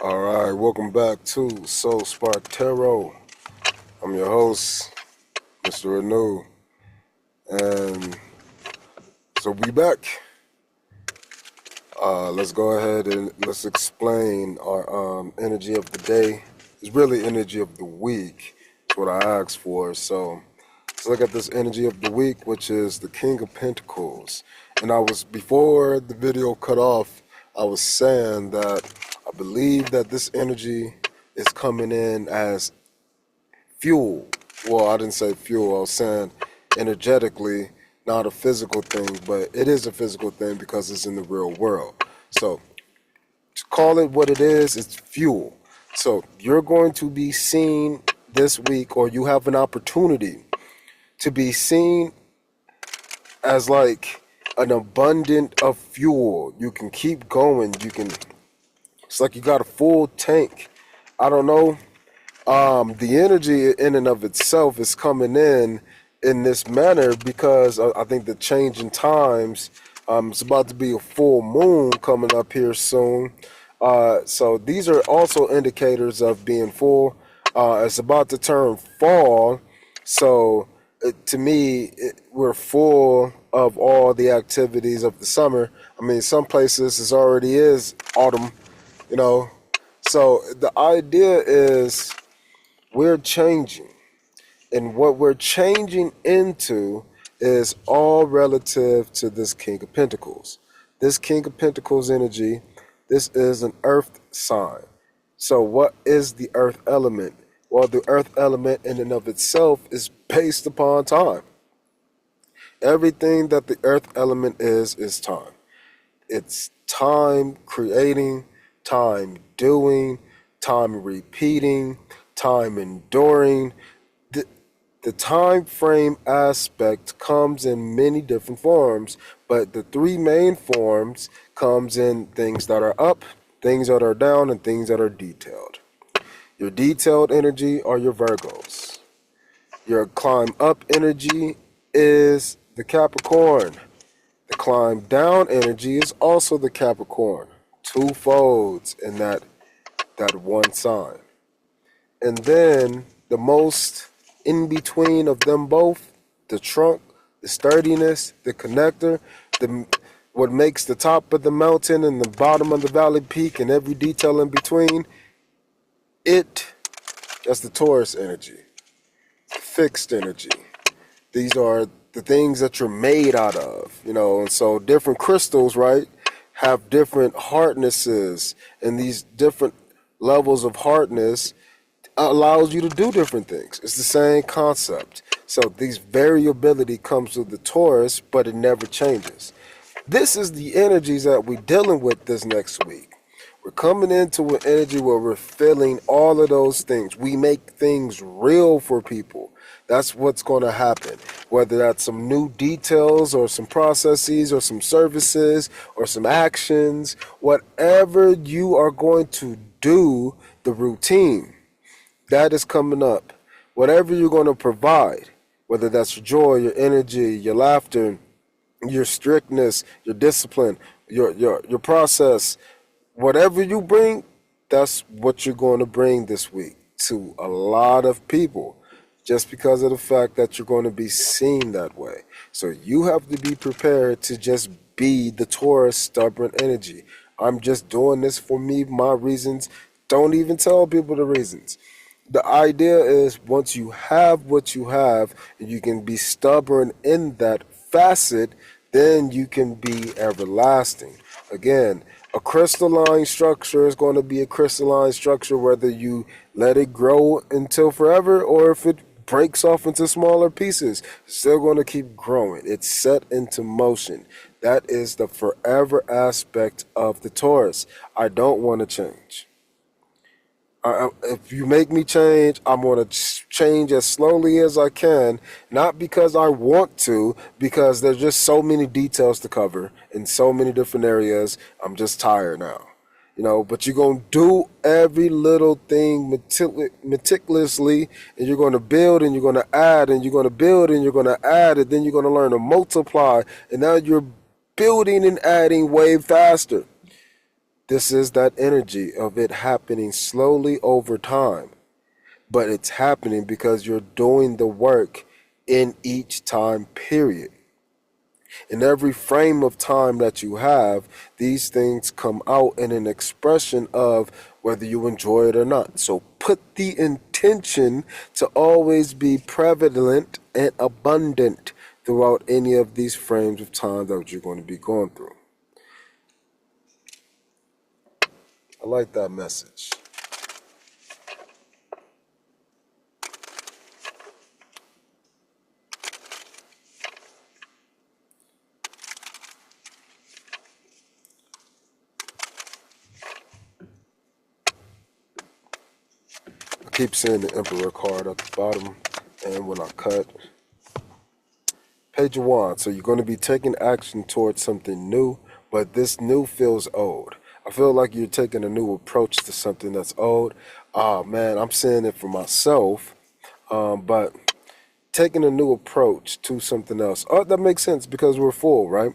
All right, welcome back to Soul Spark Tarot. I'm your host, Mr. Renew, and so we back. Let's go ahead and let's explain our energy of the day. It's really energy of the week. That's what I asked for. So let's look at this energy of the week, which is the King of Pentacles. And before the video cut off, I was saying that I believe that this energy is coming in as fuel. Well, I didn't say fuel. I was saying energetically, not a physical thing, but it is a physical thing because it's in the real world. So to call it what it is, it's fuel. So you're going to be seen this week, or you have an opportunity to be seen as like an abundant of fuel. You can keep going. It's like you got a full tank. I don't know. The energy in and of itself is coming in this manner because I think the change in times, it's about to be a full moon coming up here soon. So these are also indicators of being full. It's about to turn fall. So to me, we're full of all the activities of the summer. I mean, some places it already is autumn, you know. So the idea is we're changing. And what we're changing into is all relative to this King of Pentacles. This King of Pentacles energy, this is an earth sign. So what is the earth element? Well, the earth element in and of itself is based upon time. Everything that the earth element is time. It's time creating, time doing, time repeating, time enduring. The time frame aspect comes in many different forms, but the three main forms comes in things that are up, things that are down, and things that are detailed. Your detailed energy are your Virgos. Your climb up energy is the Capricorn. The climb down energy is also the Capricorn. Two folds in that one sign. And then the most in between of them both, the trunk, the sturdiness, the connector, what makes the top of the mountain and the bottom of the valley peak and every detail in between, that's the Taurus energy, fixed energy. These are the things that you're made out of, and so different crystals, right, have different hardnesses, and these different levels of hardness allows you to do different things. It's the same concept. So these variability comes with the Taurus, but it never changes. This is the energies that we're dealing with this next week. We're coming into an energy where we're feeling all of those things. We make things real for people. That's what's going to happen. Whether that's some new details or some processes or some services or some actions, whatever you are going to do, the routine, that is coming up. Whatever you're going to provide, whether that's your joy, your energy, your laughter, your strictness, your discipline, your process, whatever you bring, that's what you're going to bring this week to a lot of people, just because of the fact that you're going to be seen that way. So you have to be prepared to just be the Taurus stubborn energy. I'm just doing this for me, my reasons. Don't even tell people the reasons. The idea is once you have what you have and you can be stubborn in that facet, then you can be everlasting. Again, a crystalline structure is going to be a crystalline structure whether you let it grow until forever or if it breaks off into smaller pieces. It's still going to keep growing. It's set into motion. That is the forever aspect of the Taurus. I don't want to change. If you make me change, I'm going to change as slowly as I can, not because I want to, because there's just so many details to cover in so many different areas. I'm just tired now, but you're going to do every little thing meticulously, and you're going to build and you're going to add and you're going to build and you're going to add, and then you're going to learn to multiply, and now you're building and adding way faster. This is that energy of it happening slowly over time, but it's happening because you're doing the work in each time period. In every frame of time that you have, these things come out in an expression of whether you enjoy it or not. So put the intention to always be prevalent and abundant throughout any of these frames of time that you're going to be going through. I like that message. I keep seeing the Emperor card at the bottom, and when I cut, Page of Wands. So you're going to be taking action towards something new, but this new feels old. I feel like you're taking a new approach to something that's old. Oh man, I'm saying it for myself, but taking a new approach to something else. Oh, that makes sense because we're full, right?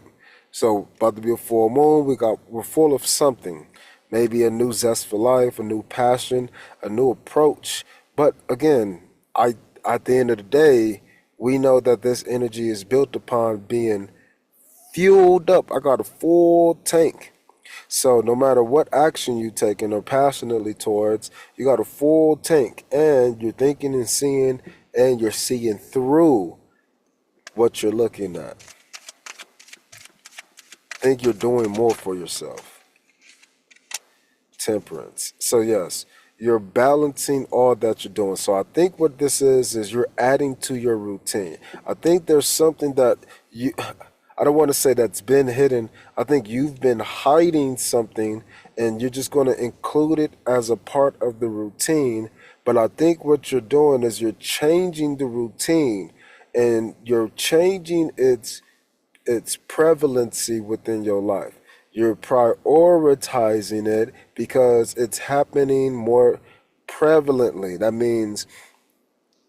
So about to be a full moon, we're full of something. Maybe a new zest for life, a new passion, a new approach. But again, I at the end of the day, we know that this energy is built upon being fueled up. I got a full tank. So no matter what action you taking or passionately towards, you got a full tank and you're thinking and seeing and you're seeing through what you're looking at. Think you're doing more for yourself. Temperance. So yes, you're balancing all that you're doing. So I think what this is you're adding to your routine. I think there's something that I don't want to say that's been hidden. I think you've been hiding something and you're just going to include it as a part of the routine. But I think what you're doing is you're changing the routine and you're changing its prevalency within your life. You're prioritizing it because it's happening more prevalently. That means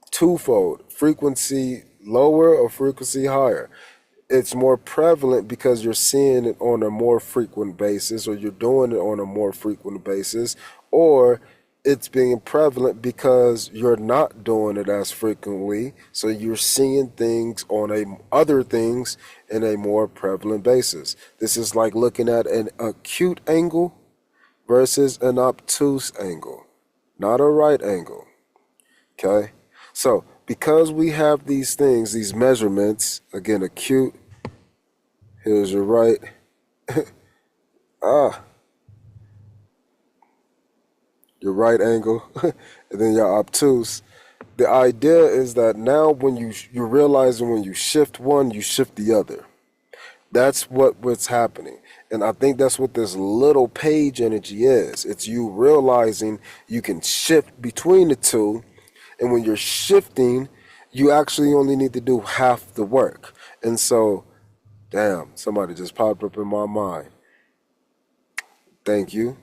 twofold: frequency lower or frequency higher. It's more prevalent because you're seeing it on a more frequent basis, or you're doing it on a more frequent basis, or it's being prevalent because you're not doing it as frequently, so you're seeing things on other things in a more prevalent basis. This is like looking at an acute angle versus an obtuse angle, not a right angle. Okay? So, because we have these things, these measurements, again, acute, here's your right, your right angle, and then your obtuse. The idea is that now when you're realizing when you shift one, you shift the other. That's what's happening. And I think that's what this little page energy is. It's you realizing you can shift between the two. And when you're shifting, you actually only need to do half the work. And so, damn, somebody just popped up in my mind. Thank you.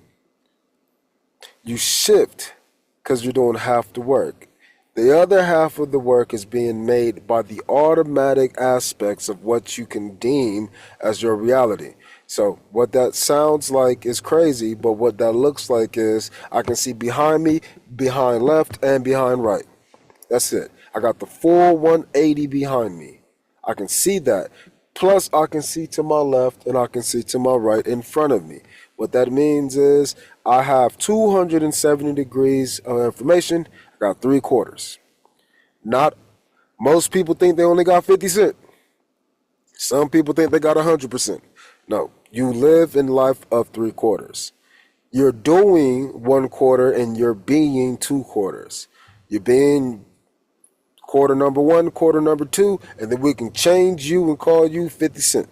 You shift because you're doing half the work. The other half of the work is being made by the automatic aspects of what you can deem as your reality. So what that sounds like is crazy, but what that looks like is I can see behind me, behind left, and behind right. That's it. I got the full 180 behind me. I can see that. Plus, I can see to my left and I can see to my right in front of me. What that means is I have 270 degrees of information. I got 3/4. Not most people think they only got 50%. Some people think they got 100%. No, you live in life of 3/4. You're doing 1/4 and you're being 2/4. You're being quarter number one, quarter number two, and then we can change you and call you 50 Cent.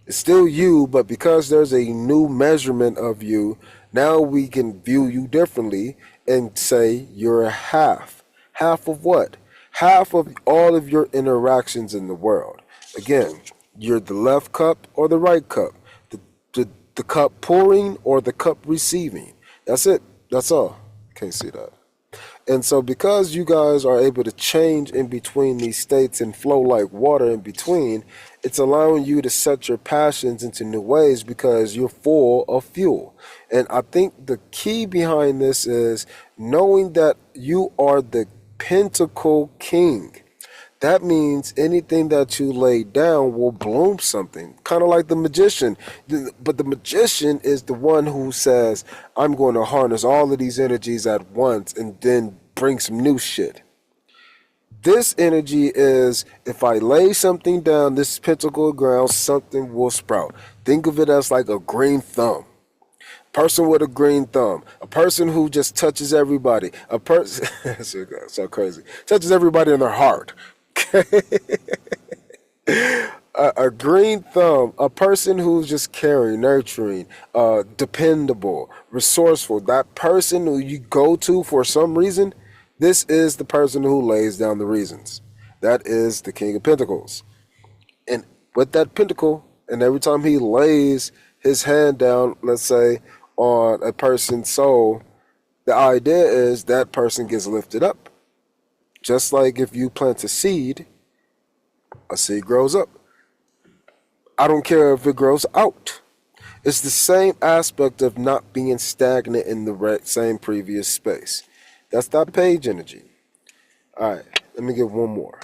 It's still you, but because there's a new measurement of you, now we can view you differently and say you're a half. Half of what? Half of all of your interactions in the world. Again, you're the left cup or the right cup, the cup pouring or the cup receiving. That's it. That's all. Can't see that. And so because you guys are able to change in between these states and flow like water in between, It's allowing you to set your passions into new ways because you're full of fuel. And I think the key behind this is knowing that you are the Pentacle King. That means anything that you lay down will bloom something, kind of like the magician. But the magician is the one who says, I'm going to harness all of these energies at once and then bring some new shit. This energy is, if I lay something down, this pentacle ground, something will sprout. Think of it as like a green thumb. Person with a green thumb, a person who just touches everybody, a person, so crazy, touches everybody in their heart. A green thumb, a person who's just caring, nurturing, dependable, resourceful. That person who you go to for some reason, this is the person who lays down the reasons. That is the King of Pentacles. And with that pentacle, and every time he lays his hand down, let's say, on a person's soul, the idea is that person gets lifted up. Just like if you plant a seed grows up. I don't care if it grows out. It's the same aspect of not being stagnant in the same previous space. That's that page energy. All right, let me get one more.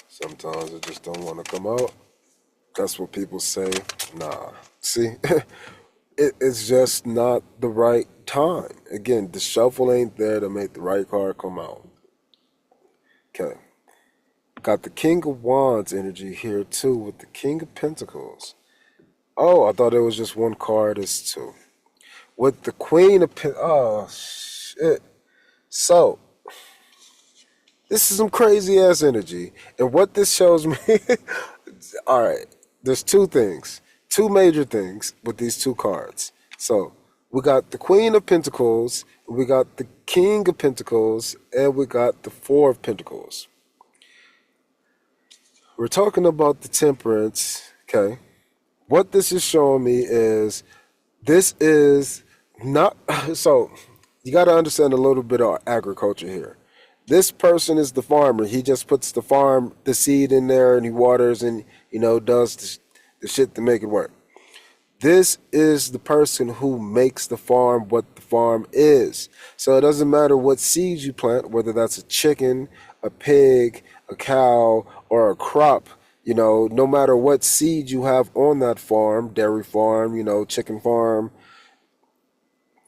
Sometimes it just don't want to come out. That's what people say. Nah. See, it's just not the right time. Again, the shuffle ain't there to make the right card come out. Okay. Got the King of Wands energy here too with the King of Pentacles. Oh, I thought it was just one card. It's two. With the Queen of oh, shit. So, this is some crazy ass energy. And what this shows me, all right, there's two things, two major things with these two cards. So we got the Queen of Pentacles, we got the King of Pentacles, and we got the Four of Pentacles. We're talking about the Temperance, okay? What this is showing me is this is not, so you got to understand a little bit of agriculture here. This person is the farmer. He just puts the seed in there and he waters and, does the shit to make it work. This is the person who makes the farm what the farm is. So it doesn't matter what seeds you plant, whether that's a chicken, a pig, a cow, or a crop, no matter what seed you have on that farm, dairy farm, chicken farm,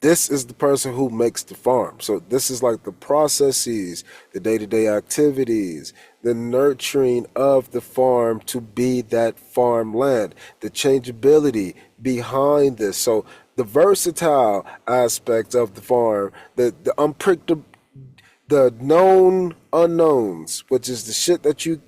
this is the person who makes the farm. So this is like the processes, the day-to-day activities, the nurturing of the farm to be that farmland, the changeability behind this. So the versatile aspect of the farm, the unpredictable, the known unknowns, which is the shit that you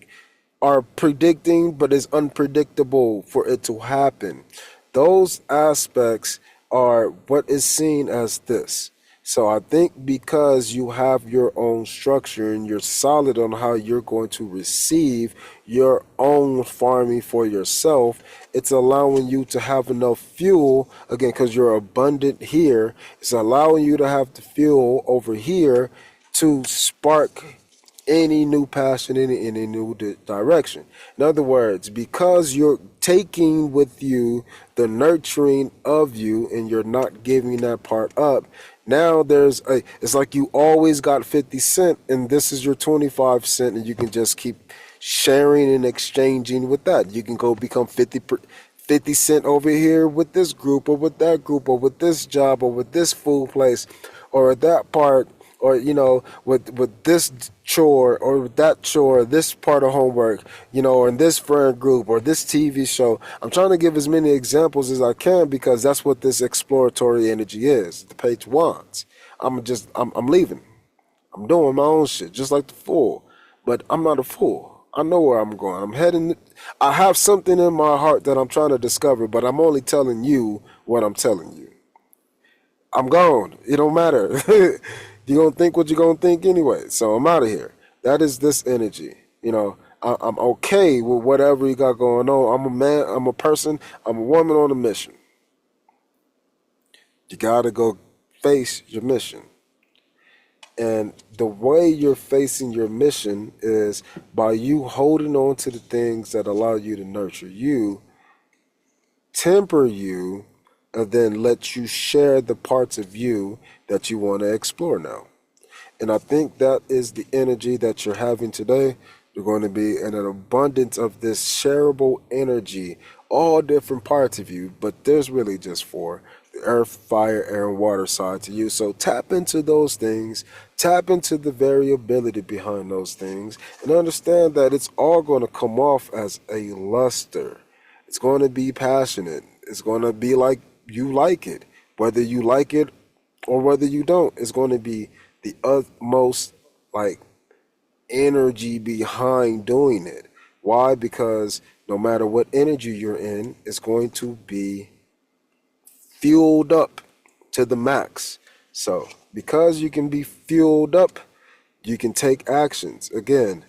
are predicting but is unpredictable for it to happen. Those aspects are what is seen as this. So I think because you have your own structure and you're solid on how you're going to receive your own farming for yourself, it's allowing you to have enough fuel, again, because you're abundant here, it's allowing you to have the fuel over here to spark any new passion in any new direction. In other words, because you're taking with you the nurturing of you and you're not giving that part up, now it's like you always got 50 cents and this is your 25 cent and you can just keep sharing and exchanging with that. You can go become 50 cent over here with this group or with that group or with this job or with this food place or that part, or with this chore or with that chore, this part of homework, or in this friend group or this TV show. I'm trying to give as many examples as I can because that's what this exploratory energy is. The Page of Wands. I'm leaving. I'm doing my own shit, just like the Fool. But I'm not a fool. I know where I'm going. I'm heading. I have something in my heart that I'm trying to discover, but I'm only telling you what I'm telling you. I'm gone. It don't matter. You're going to think what you're going to think anyway. So I'm out of here. That is this energy. I'm okay with whatever you got going on. I'm a man. I'm a person. I'm a woman on a mission. You got to go face your mission. And the way you're facing your mission is by you holding on to the things that allow you to nurture you, temper you, and then let you share the parts of you that you want to explore now. And I think that is the energy that you're having today. You're going to be in an abundance of this shareable energy, all different parts of you, but there's really just four: the earth, fire, air, and water side to you. So tap into those things, tap into the variability behind those things, and understand that it's all going to come off as a luster. It's going to be passionate. It's going to be like you like it. Whether you like it or whether you don't, it's going to be the utmost like energy behind doing it. Why? Because no matter what energy you're in, it's going to be fueled up to the max. So because you can be fueled up, you can take actions. Again,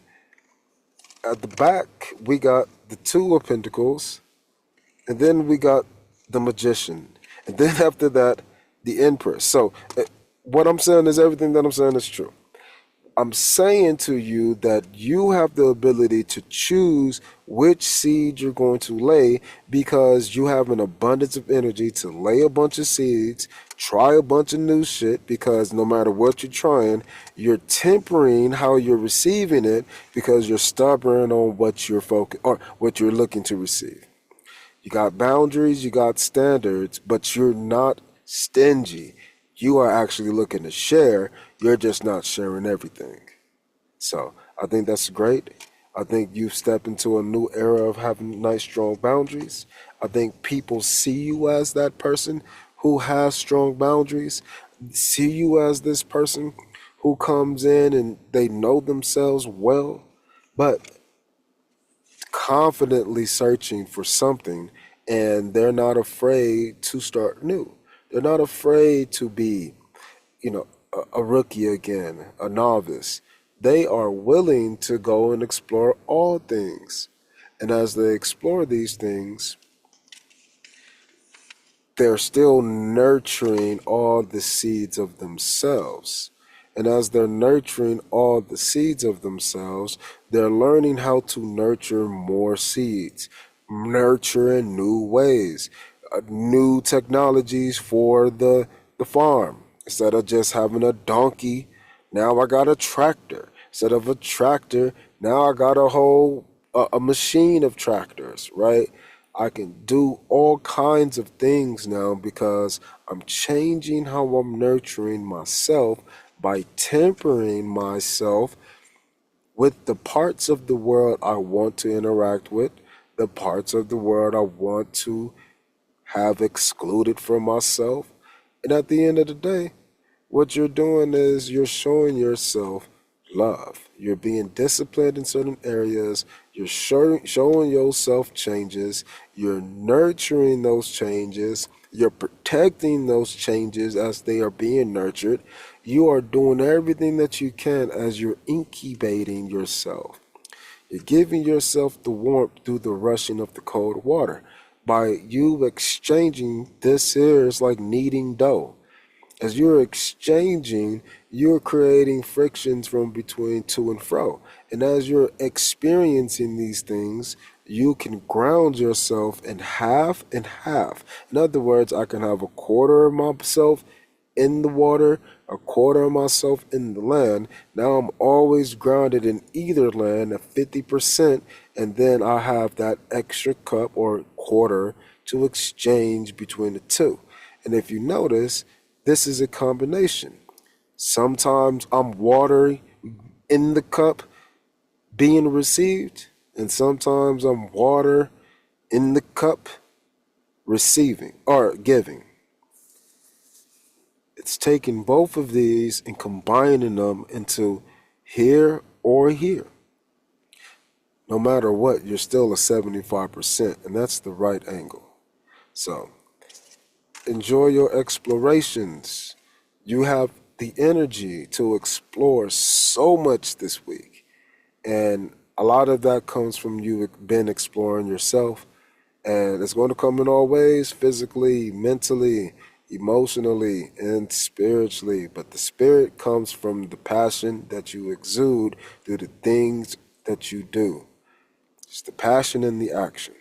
at the back, we got the Two of Pentacles, and then we got the Magician. And then after that, the Empress. So what I'm saying is everything that I'm saying is true. I'm saying to you that you have the ability to choose which seed you're going to lay because you have an abundance of energy to lay a bunch of seeds, try a bunch of new shit because no matter what you're trying, you're tempering how you're receiving it because you're stubborn on what you're focused or what you're looking to receive. You got boundaries, you got standards, but you're not stingy. You are actually looking to share. You're just not sharing everything. So I think that's great. I think you've stepped into a new era of having nice, strong boundaries. I think people see you as that person who has strong boundaries, see you as this person who comes in and they know themselves well, but confidently searching for something, and they're not afraid to start new. They're not afraid to be, a rookie again, a novice. They are willing to go and explore all things. And as they explore these things, they're still nurturing all the seeds of themselves. And as they're nurturing all the seeds of themselves, they're learning how to nurture more seeds, nurture in new ways, new technologies for the farm. Instead of just having a donkey, now I got a tractor. Instead of a tractor, now I got a machine of tractors, right? I can do all kinds of things now because I'm changing how I'm nurturing myself by tempering myself with the parts of the world I want to interact with, the parts of the world I want to have excluded from myself. And at the end of the day, what you're doing is you're showing yourself love. You're being disciplined in certain areas. You're showing yourself changes. You're nurturing those changes. You're protecting those changes as they are being nurtured. You are doing everything that you can as you're incubating yourself. You're giving yourself the warmth through the rushing of the cold water. By you exchanging, this here is like kneading dough. As you're exchanging, you're creating frictions from between to and fro. And as you're experiencing these things, you can ground yourself in half and half. In other words, I can have a quarter of myself in the water, a quarter of myself in the land. Now I'm always grounded in either land at 50%, and then I have that extra cup or quarter to exchange between the two. And if you notice, this is a combination. Sometimes I'm water in the cup being received, and sometimes I'm water in the cup receiving or giving. It's taking both of these and combining them into here or here. No matter what, you're still a 75%, and that's the right angle. So enjoy your explorations. You have the energy to explore so much this week. And a lot of that comes from you been exploring yourself. And it's going to come in all ways, physically, mentally, emotionally, and spiritually. But the spirit comes from the passion that you exude through the things that you do. It's the passion and the action,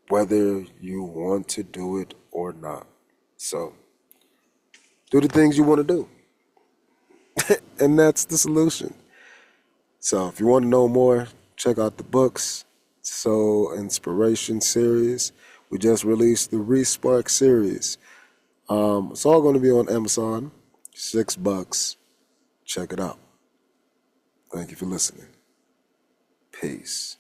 whether you want to do it or not. So do the things you want to do. And that's the solution. So if you want to know more, check out the books, Soul Inspiration series. We just released the Respark series. It's all going to be on Amazon. $6. Check it out. Thank you for listening. Peace.